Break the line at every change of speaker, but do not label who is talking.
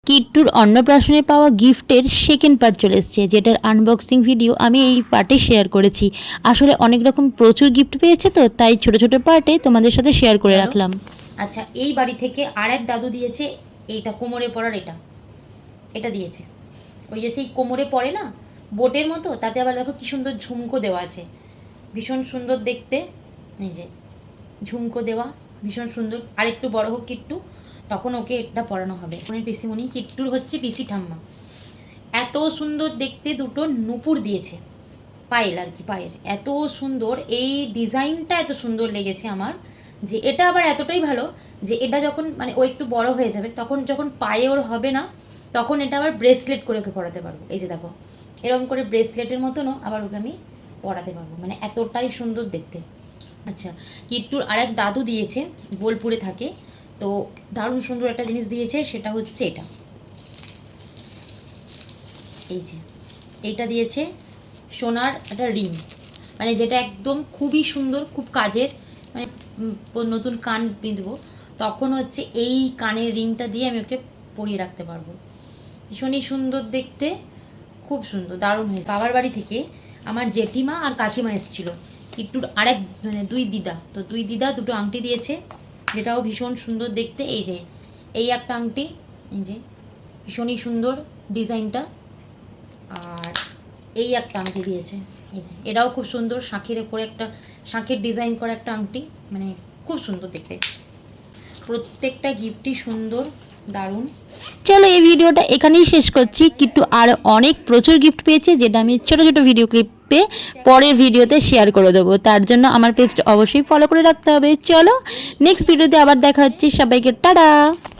কিট্টুর অন্নপ্রাশনে পাওয়া গিফটের second part চলে এসেছে, যেটার আনবক্সিং ভিডিও আমি এই পার্টে শেয়ার করেছি। আসলে অনেক রকম প্রচুর গিফট পেয়েছে, তো তাই ছোট ছোট পার্টে তোমাদের সাথে শেয়ার করে রাখলাম।
আচ্ছা, এই বাড়ি থেকে আর এক দাদু দিয়েছে এইটা, কোমরে পরার এটা এটা দিয়েছে। ওই যে সেই কোমরে পড়ে না বোটের মতো, তাতে আবার দেখো কি সুন্দর ঝুমকো দেওয়া আছে, ভীষণ সুন্দর দেখতে। এই যে ঝুমকো দেওয়া, ভীষণ সুন্দর। আর একটু বড় হোক কিট্টু, তখন ওকে এটা পরানো হবে। ওনার পিসিমণি, কিট্টুর হচ্ছে পিসি ঠাম্মা। এত সুন্দর দেখতে দুটো নুপুর দিয়েছে, পায়েল আর কি, পায়ের এত সুন্দর। এই ডিজাইনটা এত সুন্দর লেগেছে আমার, যে এটা আবার এতটাই ভালো যে এটা যখন মানে ও একটু বড় হয়ে যাবে, তখন যখন পায়ে ওর হবে না, তখন এটা আবার ব্রেসলেট করে ওকে পরাতে পারবো। এই যে দেখো, এরকম করে ব্রেসলেটের মতনও আবার ওকে আমি পরাতে পারবো, মানে এতটাই সুন্দর দেখতে। আচ্ছা, কিট্টুর আরেক দাদু দিয়েছে, বোলপুরে থাকে, তো দারুণ সুন্দর একটা জিনিস দিয়েছে, সেটা হচ্ছে এটা। এই যে এইটা দিয়েছে সোনার একটা রিং, মানে যেটা একদম খুবই সুন্দর, খুব কাজের। মানে নতুন কান বিঁধবো, তখন হচ্ছে এই কানের রিংটা দিয়ে আমি ওকে পরিয়ে রাখতে পারবো। ভীষণই সুন্দর দেখতে, খুব সুন্দর, দারুণ হয়েছে। বাবার বাড়ি থেকে আমার জেঠিমা আর কাকিমা এসেছিলো, কিট্টুর আরেক মানে দুই দিদা, তো দুই দিদা দুটো আংটি দিয়েছে, যেটাও ভীষণ সুন্দর দেখতে। এই যে এই একটা আংটি, এই যে ভীষণই সুন্দর ডিজাইনটা। আর এই একটা আংটি দিয়েছে, এই যে এটাও খুব সুন্দর, শাঁখের উপরে একটা শাঁখের ডিজাইন করা একটা আংটি, মানে খুব সুন্দর দেখতে। প্রত্যেকটা গিফটই সুন্দর, দারুণ।
চলো এই ভিডিওটা এখানেই শেষ করছি। কিট্টু আর অনেক প্রচুর গিফট পেয়েছে, যেটা আমি ছোট ছোট ভিডিও ক্লিপে পরের ভিডিওতে শেয়ার করে দেবো। তার জন্য আমার পেজটা অবশ্যই ফলো করে রাখতে হবে। চলো নেক্সট ভিডিওতে আবার দেখা হচ্ছে, সবাইকে টাটা।